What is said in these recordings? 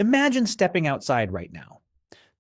Imagine stepping outside right now.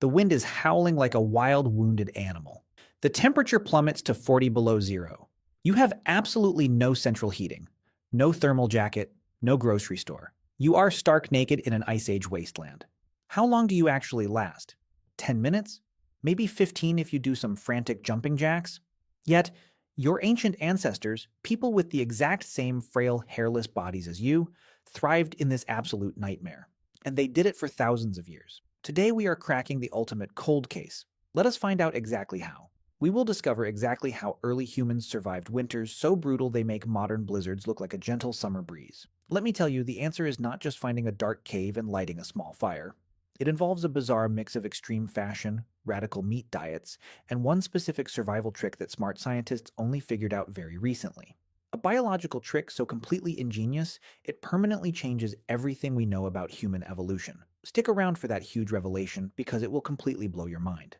The wind is howling like a wild, wounded animal. The temperature plummets to 40 below zero. You have absolutely no central heating, no thermal jacket, no grocery store. You are stark naked in an ice age wasteland. How long do you actually last? 10 minutes? Maybe 15 if you do some frantic jumping jacks? Yet, your ancient ancestors, people with the exact same frail, hairless bodies as you, thrived in this absolute nightmare. And they did it for thousands of years. Today we are cracking the ultimate cold case. Let us find out exactly how. We will discover exactly how early humans survived winters so brutal they make modern blizzards look like a gentle summer breeze. Let me tell you, the answer is not just finding a dark cave and lighting a small fire. It involves a bizarre mix of extreme fashion, radical meat diets, and one specific survival trick that smart scientists only figured out very recently. A biological trick so completely ingenious, it permanently changes everything we know about human evolution. Stick around for that huge revelation because it will completely blow your mind.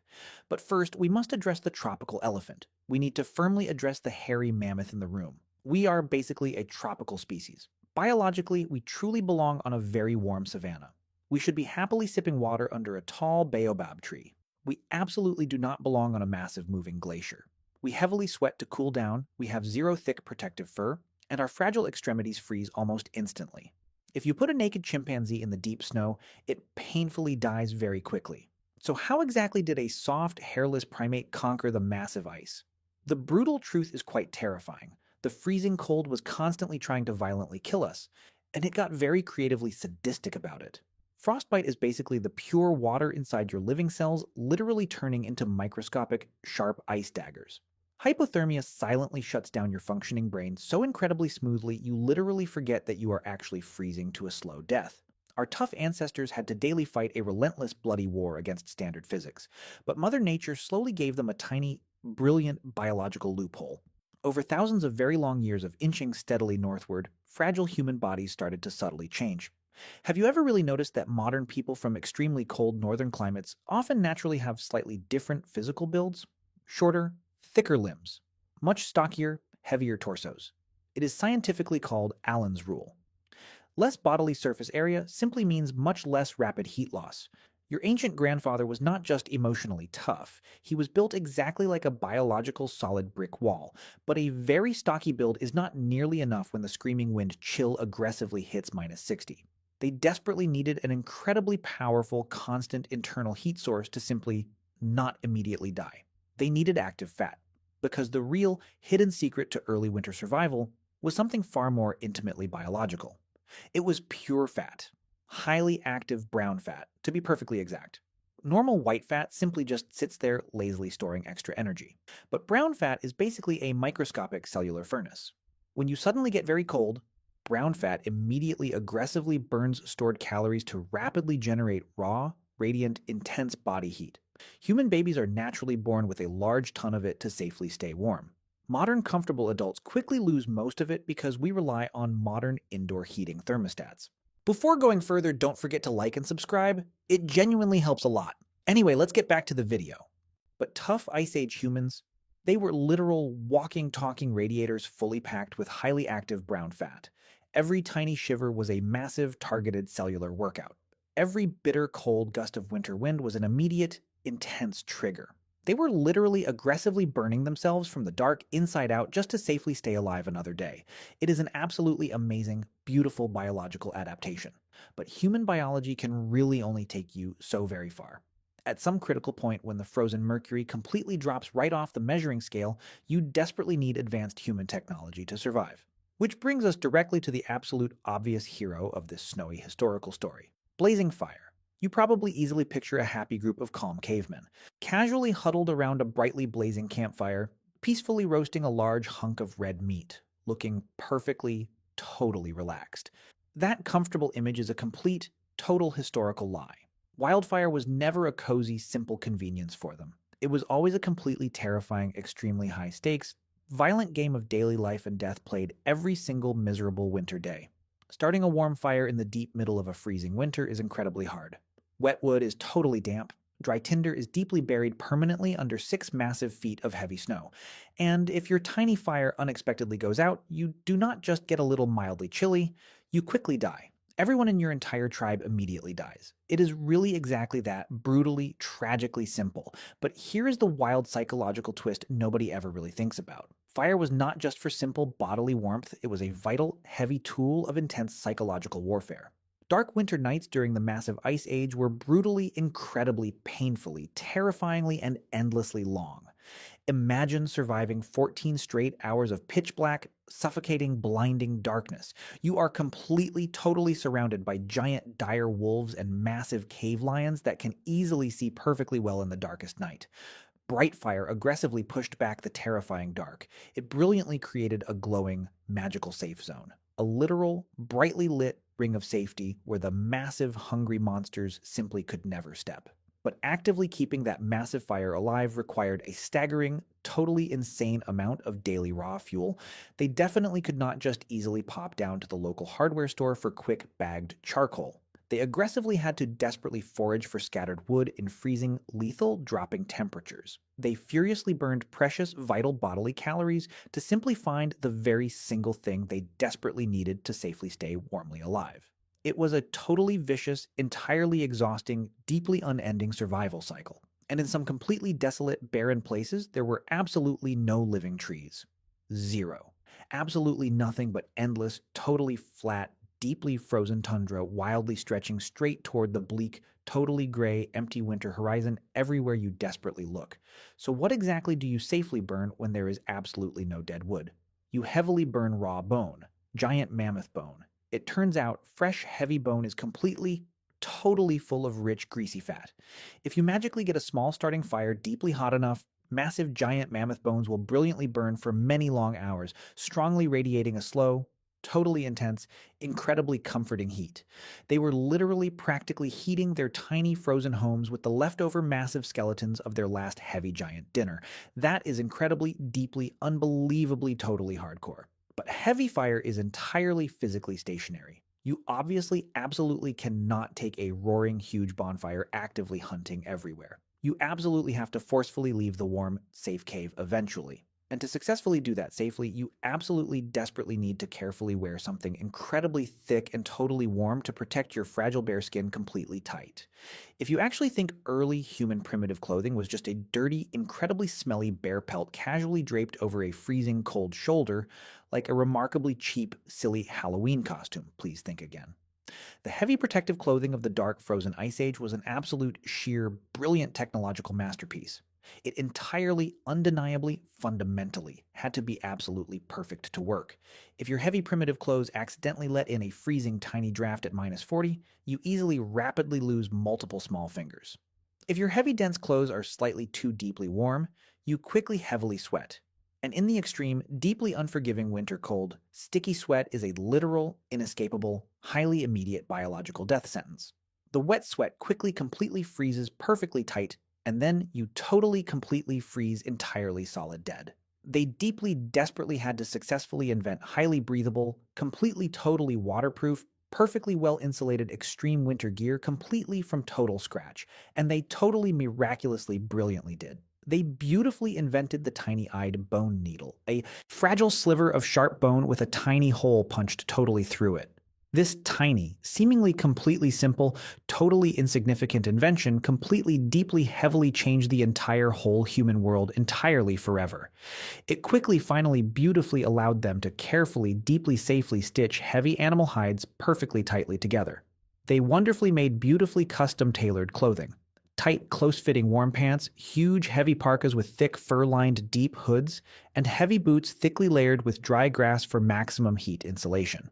But first, we must address the tropical elephant. We need to firmly address the hairy mammoth in the room. We are basically a tropical species. Biologically, we truly belong on a very warm savanna. We should be happily sipping water under a tall baobab tree. We absolutely do not belong on a massive moving glacier. We heavily sweat to cool down, we have zero thick protective fur, and our fragile extremities freeze almost instantly. If you put a naked chimpanzee in the deep snow, it painfully dies very quickly. So how exactly did a soft, hairless primate conquer the massive ice? The brutal truth is quite terrifying. The freezing cold was constantly trying to violently kill us, and it got very creatively sadistic about it. Frostbite is basically the pure water inside your living cells literally turning into microscopic, sharp ice daggers. Hypothermia silently shuts down your functioning brain so incredibly smoothly you literally forget that you are actually freezing to a slow death. Our tough ancestors had to daily fight a relentless, bloody war against standard physics, but Mother Nature slowly gave them a tiny, brilliant biological loophole. Over thousands of very long years of inching steadily northward, fragile human bodies started to subtly change. Have you ever really noticed that modern people from extremely cold northern climates often naturally have slightly different physical builds? Shorter, thicker limbs, much stockier, heavier torsos. It is scientifically called Allen's rule. Less bodily surface area simply means much less rapid heat loss. Your ancient grandfather was not just emotionally tough, he was built exactly like a biological solid brick wall, but a very stocky build is not nearly enough when the screaming wind chill aggressively hits minus 60. They desperately needed an incredibly powerful, constant internal heat source to simply not immediately die. They needed active fat, because the real, hidden secret to early winter survival was something far more intimately biological. It was pure fat, highly active brown fat, to be perfectly exact. Normal white fat simply just sits there lazily storing extra energy. But brown fat is basically a microscopic cellular furnace. When you suddenly get very cold, brown fat immediately aggressively burns stored calories to rapidly generate raw, radiant, intense body heat. Human babies are naturally born with a large ton of it to safely stay warm. Modern comfortable adults quickly lose most of it because we rely on modern indoor heating thermostats. Before going further, don't forget to like and subscribe. It genuinely helps a lot. Anyway, let's get back to the video. But tough Ice Age humans, they were literal walking, talking radiators fully packed with highly active brown fat. Every tiny shiver was a massive, targeted cellular workout. Every bitter, cold gust of winter wind was an immediate, intense trigger. They were literally aggressively burning themselves from the dark inside out just to safely stay alive another day. It is an absolutely amazing, beautiful biological adaptation. But human biology can really only take you so very far. At some critical point when the frozen mercury completely drops right off the measuring scale, you desperately need advanced human technology to survive. Which brings us directly to the absolute obvious hero of this snowy historical story, blazing fire. You probably easily picture a happy group of calm cavemen, casually huddled around a brightly blazing campfire, peacefully roasting a large hunk of red meat, looking perfectly, totally relaxed. That comfortable image is a complete, total historical lie. Wildfire was never a cozy, simple convenience for them. It was always a completely terrifying, extremely high stakes, violent game of daily life and death played every single miserable winter day. Starting a warm fire in the deep middle of a freezing winter is incredibly hard. Wet wood is totally damp. Dry tinder is deeply buried permanently under 6 massive feet of heavy snow. And if your tiny fire unexpectedly goes out, you do not just get a little mildly chilly, you quickly die. Everyone in your entire tribe immediately dies. It is really exactly that, brutally, tragically simple. But here is the wild psychological twist nobody ever really thinks about. Fire was not just for simple bodily warmth, it was a vital, heavy tool of intense psychological warfare. Dark winter nights during the massive ice age were brutally, incredibly, painfully, terrifyingly, and endlessly long. Imagine surviving 14 straight hours of pitch black, suffocating, blinding darkness. You are completely, totally surrounded by giant dire wolves and massive cave lions that can easily see perfectly well in the darkest night. Brightfire aggressively pushed back the terrifying dark. It brilliantly created a glowing, magical safe zone. A literal, brightly lit ring of safety where the massive, hungry monsters simply could never step. But actively keeping that massive fire alive required a staggering, totally insane amount of daily raw fuel. They definitely could not just easily pop down to the local hardware store for quick bagged charcoal. They aggressively had to desperately forage for scattered wood in freezing, lethal, dropping temperatures. They furiously burned precious, vital bodily calories to simply find the very single thing they desperately needed to safely stay warmly alive. It was a totally vicious, entirely exhausting, deeply unending survival cycle. And in some completely desolate, barren places, there were absolutely no living trees. Zero. Absolutely nothing but endless, totally flat, deeply frozen tundra wildly stretching straight toward the bleak, totally gray, empty winter horizon everywhere you desperately look. So what exactly do you safely burn when there is absolutely no dead wood? You heavily burn raw bone, giant mammoth bone. It turns out fresh, heavy bone is completely, totally full of rich, greasy fat. If you magically get a small starting fire deeply hot enough, massive, giant mammoth bones will brilliantly burn for many long hours, strongly radiating a slow, totally intense, incredibly comforting heat. They were literally practically heating their tiny frozen homes with the leftover massive skeletons of their last heavy giant dinner. That is incredibly, deeply, unbelievably, totally hardcore. But heavy fire is entirely physically stationary. You obviously absolutely cannot take a roaring huge bonfire actively hunting everywhere. You absolutely have to forcefully leave the warm, safe cave eventually. And to successfully do that safely, you absolutely desperately need to carefully wear something incredibly thick and totally warm to protect your fragile bare skin completely tight. If you actually think early human primitive clothing was just a dirty, incredibly smelly bear pelt casually draped over a freezing cold shoulder, like a remarkably cheap, silly Halloween costume, please think again. The heavy protective clothing of the dark frozen ice age was an absolute, sheer, brilliant technological masterpiece. It entirely, undeniably, fundamentally had to be absolutely perfect to work. If your heavy primitive clothes accidentally let in a freezing tiny draft at -40, you easily rapidly lose multiple small fingers. If your heavy dense clothes are slightly too deeply warm, you quickly heavily sweat. And in the extreme, deeply unforgiving winter cold, sticky sweat is a literal, inescapable, highly immediate biological death sentence. The wet sweat quickly completely freezes perfectly tight, and then you totally completely freeze entirely solid dead. They deeply, desperately had to successfully invent highly breathable, completely totally waterproof, perfectly well insulated extreme winter gear completely from total scratch, and they totally miraculously brilliantly did. They beautifully invented the tiny-eyed bone needle, a fragile sliver of sharp bone with a tiny hole punched totally through it. This tiny, seemingly completely simple, totally insignificant invention completely, deeply, heavily changed the entire whole human world entirely forever. It quickly, finally, beautifully allowed them to carefully, deeply, safely stitch heavy animal hides perfectly tightly together. They wonderfully made beautifully custom-tailored clothing. Tight, close-fitting warm pants, huge, heavy parkas with thick, fur-lined, deep hoods, and heavy boots thickly layered with dry grass for maximum heat insulation.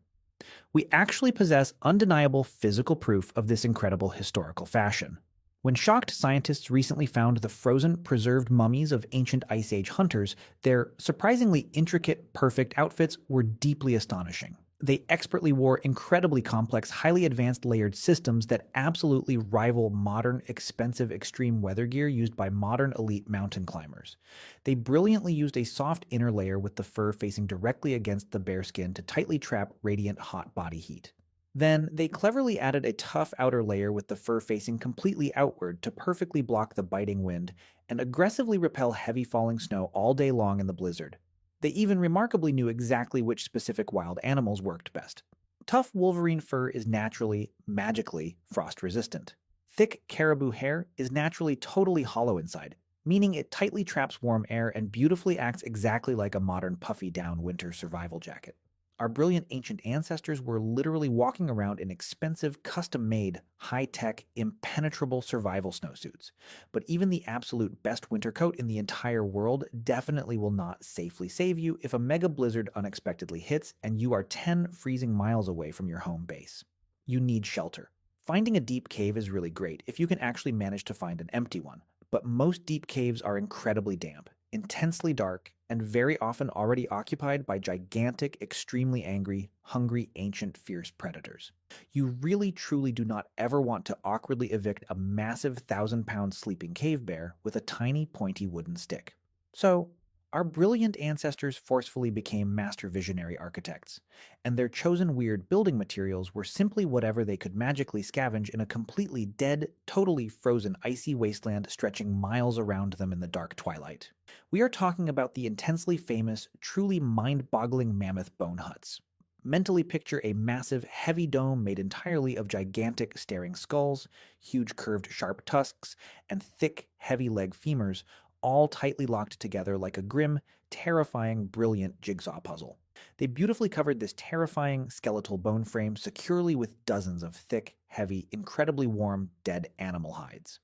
We actually possess undeniable physical proof of this incredible historical fashion. When shocked scientists recently found the frozen, preserved mummies of ancient Ice Age hunters, their surprisingly intricate, perfect outfits were deeply astonishing. They expertly wore incredibly complex, highly advanced layered systems that absolutely rival modern, expensive extreme weather gear used by modern elite mountain climbers. They brilliantly used a soft inner layer with the fur facing directly against the bare skin to tightly trap radiant hot body heat. Then, they cleverly added a tough outer layer with the fur facing completely outward to perfectly block the biting wind and aggressively repel heavy falling snow all day long in the blizzard. They even remarkably knew exactly which specific wild animals worked best. Tough wolverine fur is naturally, magically, frost resistant. Thick caribou hair is naturally totally hollow inside, meaning it tightly traps warm air and beautifully acts exactly like a modern puffy down winter survival jacket. Our brilliant ancient ancestors were literally walking around in expensive, custom made, high tech, impenetrable survival snowsuits. But even the absolute best winter coat in the entire world definitely will not safely save you if a mega blizzard unexpectedly hits and you are 10 freezing miles away from your home base. You need shelter. Finding a deep cave is really great if you can actually manage to find an empty one, but most deep caves are incredibly damp, intensely dark, and very often already occupied by gigantic, extremely angry, hungry, ancient, fierce predators. You really truly do not ever want to awkwardly evict a massive 1,000-pound sleeping cave bear with a tiny, pointy wooden stick. So, our brilliant ancestors forcefully became master visionary architects, and their chosen weird building materials were simply whatever they could magically scavenge in a completely dead, totally frozen icy wasteland stretching miles around them in the dark twilight. We are talking about the intensely famous, truly mind-boggling mammoth bone huts. Mentally picture a massive, heavy dome made entirely of gigantic, staring skulls, huge curved sharp tusks, and thick, heavy leg femurs, all tightly locked together like a grim, terrifying, brilliant jigsaw puzzle. They beautifully covered this terrifying, skeletal bone frame securely with dozens of thick, heavy, incredibly warm, dead animal hides.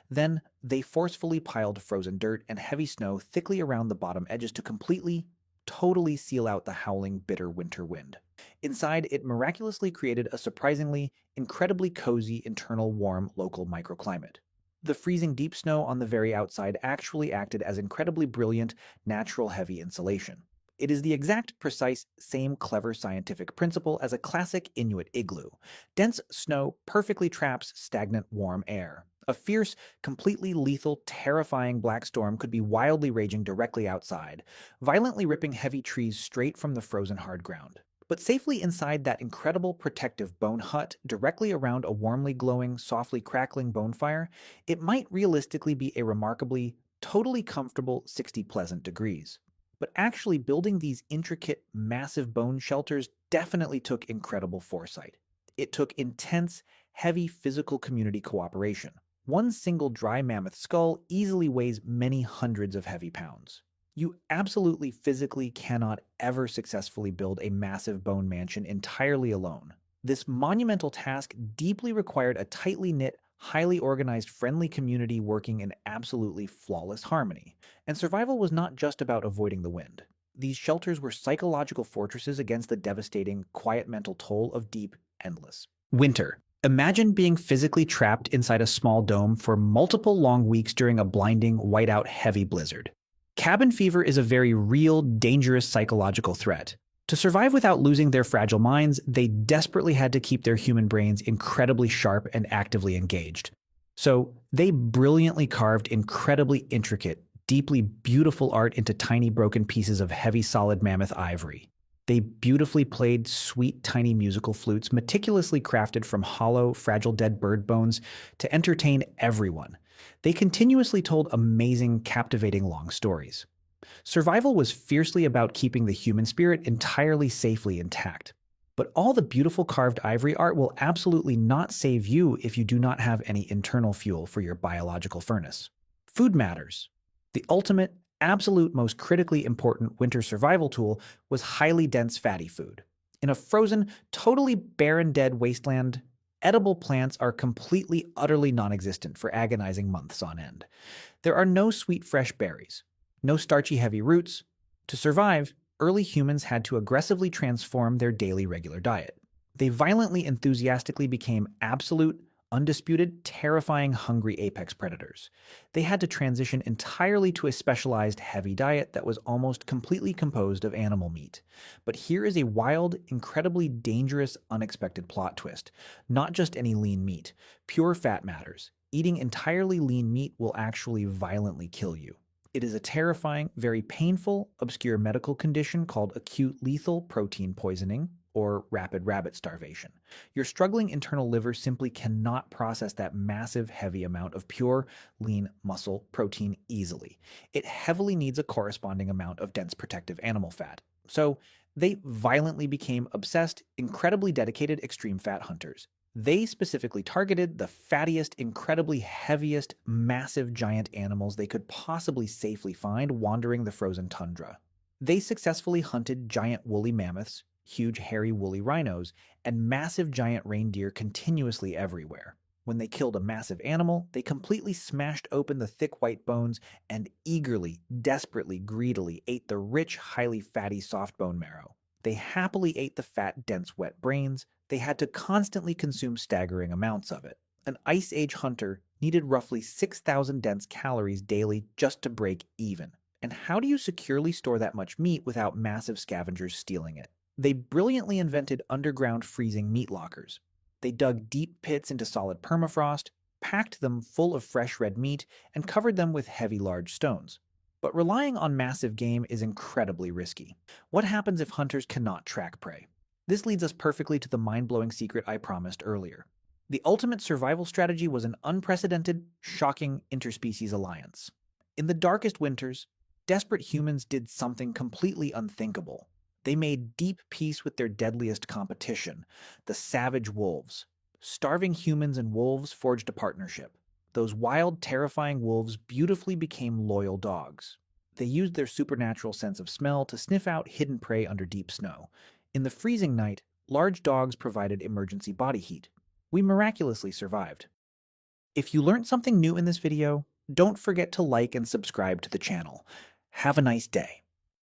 Then, they forcefully piled frozen dirt and heavy snow thickly around the bottom edges to completely, totally seal out the howling, bitter winter wind. Inside, it miraculously created a surprisingly, incredibly cozy, internal, warm, local microclimate. The freezing deep snow on the very outside actually acted as incredibly brilliant, natural heavy insulation. It is the exact, precise, same clever scientific principle as a classic Inuit igloo. Dense snow perfectly traps stagnant, warm air. A fierce, completely lethal, terrifying black storm could be wildly raging directly outside, violently ripping heavy trees straight from the frozen hard ground. But safely inside that incredible protective bone hut, directly around a warmly glowing, softly crackling bonfire, it might realistically be a remarkably, totally comfortable 60 pleasant degrees. But actually building these intricate, massive bone shelters definitely took incredible foresight. It took intense, heavy physical community cooperation. One single dry mammoth skull easily weighs many hundreds of heavy pounds. You absolutely physically cannot ever successfully build a massive bone mansion entirely alone. This monumental task deeply required a tightly knit, highly organized, friendly community working in absolutely flawless harmony. And survival was not just about avoiding the wind. These shelters were psychological fortresses against the devastating, quiet mental toll of deep, endless winter. Imagine being physically trapped inside a small dome for multiple long weeks during a blinding, whiteout, heavy blizzard. Cabin fever is a very real, dangerous psychological threat. To survive without losing their fragile minds, they desperately had to keep their human brains incredibly sharp and actively engaged. So, they brilliantly carved incredibly intricate, deeply beautiful art into tiny broken pieces of heavy solid mammoth ivory. They beautifully played sweet tiny musical flutes meticulously crafted from hollow, fragile dead bird bones to entertain everyone. They continuously told amazing, captivating long stories. Survival was fiercely about keeping the human spirit entirely safely intact. But all the beautiful carved ivory art will absolutely not save you if you do not have any internal fuel for your biological furnace. Food matters. The ultimate, absolute most critically important winter survival tool was highly dense fatty food. In a frozen, totally barren dead wasteland, edible plants are completely, utterly non-existent for agonizing months on end. There are no sweet fresh berries, no starchy heavy roots. To survive, early humans had to aggressively transform their daily regular diet. They violently enthusiastically became absolute, undisputed, terrifying, hungry apex predators. They had to transition entirely to a specialized heavy diet that was almost completely composed of animal meat. But here is a wild, incredibly dangerous, unexpected plot twist. Not just any lean meat. Pure fat matters. Eating entirely lean meat will actually violently kill you. It is a terrifying, very painful, obscure medical condition called acute lethal protein poisoning, or rapid rabbit starvation. Your struggling internal liver simply cannot process that massive, heavy amount of pure, lean muscle protein easily. It heavily needs a corresponding amount of dense protective animal fat. So, They violently became obsessed, incredibly dedicated extreme fat hunters. They specifically targeted the fattiest, incredibly heaviest, massive giant animals they could possibly safely find wandering the frozen tundra. They successfully hunted giant woolly mammoths, huge hairy woolly rhinos, and massive giant reindeer continuously everywhere. When they killed a massive animal, they completely smashed open the thick white bones and eagerly, desperately, greedily ate the rich, highly fatty soft bone marrow. They happily ate the fat, dense, wet brains. They had to constantly consume staggering amounts of it. An Ice Age hunter needed roughly 6,000 dense calories daily just to break even. And how do you securely store that much meat without massive scavengers stealing it? They brilliantly invented underground freezing meat lockers. They dug deep pits into solid permafrost, packed them full of fresh red meat, and covered them with heavy large stones. But relying on massive game is incredibly risky. What happens if hunters cannot track prey? This leads us perfectly to the mind-blowing secret I promised earlier. The ultimate survival strategy was an unprecedented, shocking interspecies alliance. In the darkest winters, desperate humans did something completely unthinkable. They made deep peace with their deadliest competition, the savage wolves. Starving humans and wolves forged a partnership. Those wild, terrifying wolves beautifully became loyal dogs. They used their supernatural sense of smell to sniff out hidden prey under deep snow. In the freezing night, large dogs provided emergency body heat. We miraculously survived. If you learned something new in this video, don't forget to like and subscribe to the channel. Have a nice day.